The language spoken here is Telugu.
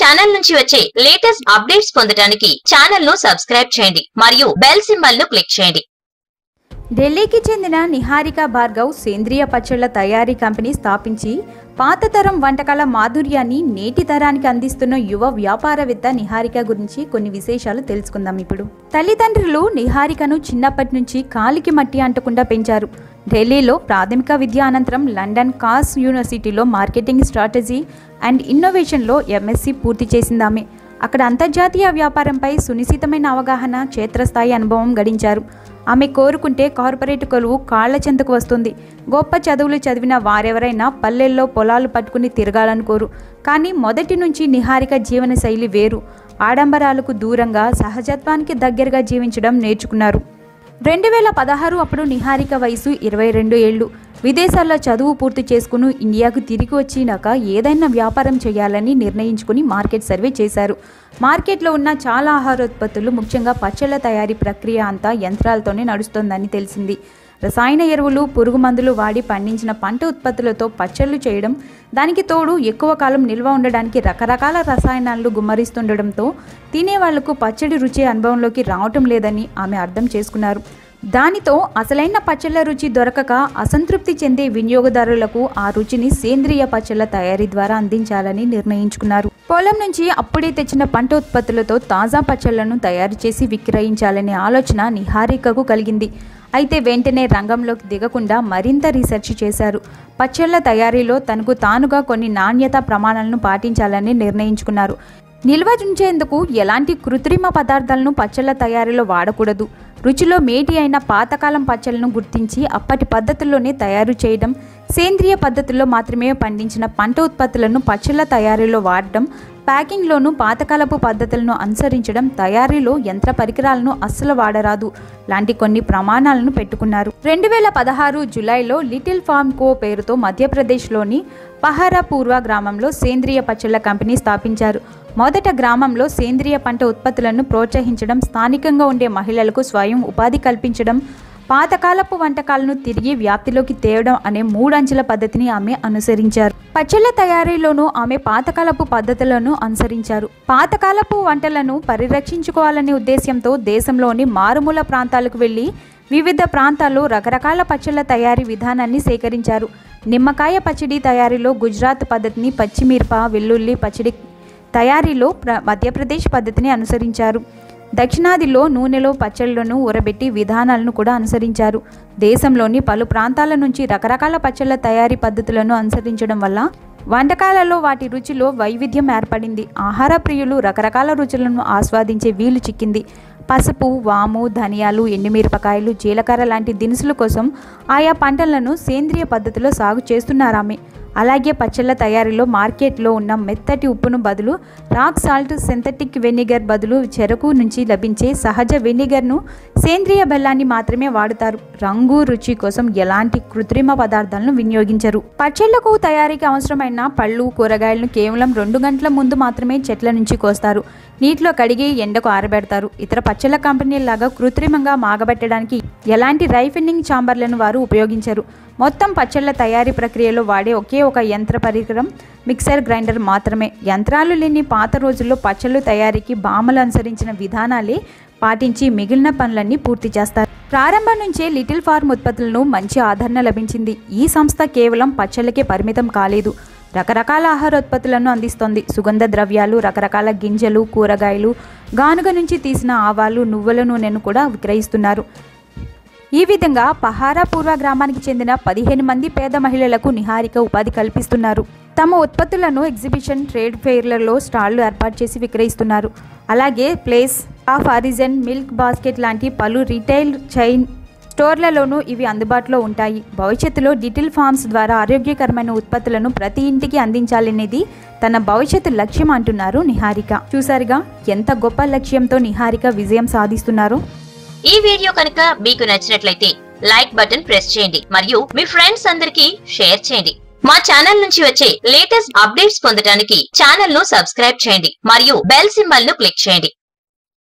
ఛానల్ నుంచి వచ్చే లేటెస్ట్ అప్డేట్స్ పొందడానికి ఛానల్ ను సబ్స్క్రైబ్ చేయండి మరియు బెల్ సింబల్ ను క్లిక్ చేయండి. ఢిల్లీకి చెందిన నిహారికా భార్గవ్ సేంద్రియ పచ్చళ్ల తయారీ కంపెనీ స్థాపించి పాత తరం వంటకాల మాధుర్యాన్ని నేటి తరానికి అందిస్తున్న యువ వ్యాపారవేత్త నిహారిక గురించి కొన్ని విశేషాలు తెలుసుకుందాం. ఇప్పుడు తల్లిదండ్రులు నిహారికను చిన్నప్పటి నుంచి కాలికి మట్టి అంటకుండా పెంచారు. ఢిల్లీలో ప్రాథమిక విద్య అనంతరం లండన్ కాస్ యూనివర్సిటీలో మార్కెటింగ్ స్ట్రాటజీ అండ్ ఇన్నోవేషన్లో ఎంఎస్సీ పూర్తి చేసిందామె. అక్కడ అంతర్జాతీయ వ్యాపారంపై సునిశ్చితమైన అవగాహన, క్షేత్రస్థాయి అనుభవం గడించారు. ఆమె కోరుకుంటే కార్పొరేట్ కొలువు కాళ్ల చెంతకు వస్తుంది. గొప్ప చదువులు చదివిన వారెవరైనా పల్లెల్లో పొలాలు పట్టుకుని తిరగాలనుకోరు. కానీ మొదటి నుంచి నిహారిక జీవన శైలి వేరు. ఆడంబరాలకు దూరంగా సహజత్వానికి దగ్గరగా జీవించడం నేర్చుకున్నారు. 2016 అప్పుడు నిహారిక వయసు 22 ఏళ్లు. విదేశాల్లో చదువు పూర్తి చేసుకుని ఇండియాకు తిరిగి వచ్చినాక ఏదైనా వ్యాపారం చేయాలని నిర్ణయించుకుని మార్కెట్ సర్వే చేశారు. మార్కెట్లో ఉన్న చాలా ఆహారోత్పత్తులు, ముఖ్యంగా పచ్చళ్ల తయారీ ప్రక్రియ అంతా యంత్రాలతోనే నడుస్తోందని తెలిసింది. రసాయన ఎరువులు, పురుగు మందులు వాడి పండించిన పంట ఉత్పత్తులతో పచ్చళ్లు చేయడం, దానికి తోడు ఎక్కువ కాలం నిల్వ ఉండడానికి రకరకాల రసాయనాలు గుమ్మరిస్తుండడంతో తినేవాళ్లకు పచ్చడి రుచి అనుభవంలోకి రావటం లేదని ఆమె అర్థం చేసుకున్నారు. దానితో అసలైన పచ్చళ్ల రుచి దొరకక అసంతృప్తి చెందే వినియోగదారులకు ఆ రుచిని సేంద్రియ పచ్చళ్ల తయారీ ద్వారా అందించాలని నిర్ణయించుకున్నారు. పొలం నుంచి అప్పుడే తెచ్చిన పంట ఉత్పత్తులతో తాజా పచ్చళ్లను తయారు చేసి విక్రయించాలనే ఆలోచన నిహారికకు కలిగింది. అయితే వెంటనే రంగంలోకి దిగకుండా మరింత రీసెర్చ్ చేశారు. పచ్చళ్ల తయారీలో తనకు తానుగా కొన్ని నాణ్యతా ప్రమాణాలను పాటించాలని నిర్ణయించుకున్నారు. నిల్వ ఉంచేందుకు ఎలాంటి కృత్రిమ పదార్థాలను పచ్చళ్ల తయారీలో వాడకూడదు. రుచిలో మేటి అయిన పాతకాలం పచ్చళ్లను గుర్తించి అప్పటి పద్ధతుల్లోనే తయారు చేయడం, సేంద్రియ పద్ధతుల్లో మాత్రమే పండించిన పంట ఉత్పత్తులను పచ్చళ్ల తయారీలో వాడటం, ప్యాకింగ్లోనూ పాతకాలపు పద్ధతులను అనుసరించడం, తయారీలో యంత్ర పరికరాలను అస్సలు వాడరాదు లాంటి కొన్ని ప్రమాణాలను పెట్టుకున్నారు. 2016 జూలైలో లిటిల్ ఫార్మ్ కో పేరుతో మధ్యప్రదేశ్లోని పహారాపూర్వ గ్రామంలో సేంద్రియ పచ్చళ్ల కంపెనీ స్థాపించారు. మొదట గ్రామంలో సేంద్రియ పంట ఉత్పత్తులను ప్రోత్సహించడం, స్థానికంగా ఉండే మహిళలకు స్వయం ఉపాధి కల్పించడం, పాతకాలపు వంటకాలను తిరిగి వ్యాప్తిలోకి తేవడం అనే 3 అంచెల పద్ధతిని ఆమె అనుసరించారు. పచ్చళ్ల తయారీలోనూ ఆమె పాతకాలపు పద్ధతులను అనుసరించారు. పాతకాలపు వంటలను పరిరక్షించుకోవాలనే ఉద్దేశంతో దేశంలోని మారుమూల ప్రాంతాలకు వెళ్లి వివిధ ప్రాంతాల్లో రకరకాల పచ్చళ్ల తయారీ విధానాన్ని సేకరించారు. నిమ్మకాయ పచ్చడి తయారీలో గుజరాత్ పద్ధతిని, పచ్చిమిరప, వెల్లుల్లి పచ్చడి తయారీలో మధ్యప్రదేశ్ పద్ధతిని అనుసరించారు. దక్షిణాదిలో నూనెలో పచ్చళ్లను ఊరబెట్టి విధానాలను కూడా అనుసరించారు. దేశంలోని పలు ప్రాంతాల నుంచి రకరకాల పచ్చళ్ల తయారీ పద్ధతులను అనుసరించడం వల్ల వంటకాలలో వాటి రుచిలో వైవిధ్యం ఏర్పడింది. ఆహార ప్రియులు రకరకాల రుచులను ఆస్వాదించే వీలు చిక్కింది. పసుపు, వాము, ధనియాలు, ఎండుమిరపకాయలు, జీలకర్ర లాంటి దినుసుల కోసం ఆయా పంటలను సేంద్రియ పద్ధతిలో సాగు చేస్తున్నారామె. అలాగే పచ్చళ్ల తయారీలో మార్కెట్లో ఉన్న మెత్తటి ఉప్పును బదులు రాక్ సాల్ట్, సింథటిక్ వెనిగర్ బదులు చెరకు నుంచి లభించే సహజ వెనిగర్ను, సేంద్రియ బెల్లాన్ని మాత్రమే వాడుతారు. రంగు, రుచి కోసం ఎలాంటి కృత్రిమ పదార్థాలను వినియోగించరు. పచ్చళ్లకు తయారీకి అవసరమైన పళ్ళు, కూరగాయలను కేవలం 2 గంటల ముందు మాత్రమే చెట్ల నుంచి కోస్తారు. నీటిలో కడిగి ఎండకు ఆరబెడతారు. ఇతర పచ్చళ్ల కంపెనీలాగా కృత్రిమంగా మాగబెట్టడానికి ఎలాంటి రైఫెనింగ్ ఛాంబర్లను వారు ఉపయోగించరు. మొత్తం పచ్చళ్ల తయారీ ప్రక్రియలో వాడే ఒకే ఒక యంత్ర పరికరం మిక్సర్ గ్రైండర్ మాత్రమే. యంత్రాలు లేని పాత రోజుల్లో పచ్చళ్లు తయారీకి బామ్మలు అనుసరించిన విధానాలే పాటించి మిగిలిన పనులన్నీ పూర్తి చేస్తారు. ప్రారంభం నుంచే లిటిల్ ఫార్మ్ ఉత్పత్తులను మంచి ఆదరణ లభించింది. ఈ సంస్థ కేవలం పచ్చళ్లకే పరిమితం కాలేదు, రకరకాల ఆహారోత్పత్తులను అందిస్తోంది. సుగంధ ద్రవ్యాలు, రకరకాల గింజలు, కూరగాయలు, గానుగ నుంచి తీసిన ఆవాలు, నువ్వుల నూనెను కూడా విక్రయిస్తున్నారు. ఈ విధంగా పహారాపూర్వ గ్రామానికి చెందిన 15 మంది పేద మహిళలకు నిహారిక ఉపాధి కల్పిస్తున్నారు. తమ ఉత్పత్తులను ఎగ్జిబిషన్, ట్రేడ్ ఫెయిర్లలో స్టాళ్లు ఏర్పాటు చేసి విక్రయిస్తున్నారు. అలాగే place of origin, milk basket లాంటి పలు రీటైల్ చైన్ స్టోర్లలోనూ ఇవి అందుబాటులో ఉంటాయి. భవిష్యత్తులో లిటిల్ ఫార్మ్స్ ద్వారా ఆరోగ్యకరమైన ఉత్పత్తులను ప్రతి ఇంటికి అందించాలనేది తన భవిష్యత్తు లక్ష్యం అంటున్నారు నిహారిక. చూసారుగా ఎంత గొప్ప లక్ష్యంతో నిహారిక విజయం సాధిస్తున్నారో. ఈ వీడియో కనుక మీకు నచ్చినట్లయితే లైక్ బటన్ ప్రెస్ చేయండి మరియు మీ ఫ్రెండ్స్ అందరికీ షేర్ చేయండి. మా ఛానల్ నుంచి వచ్చే లేటెస్ట్ అప్డేట్స్ పొందడానికి ఛానల్ ను సబ్స్క్రైబ్ చేయండి మరియు బెల్ సింబల్ ను క్లిక్ చేయండి.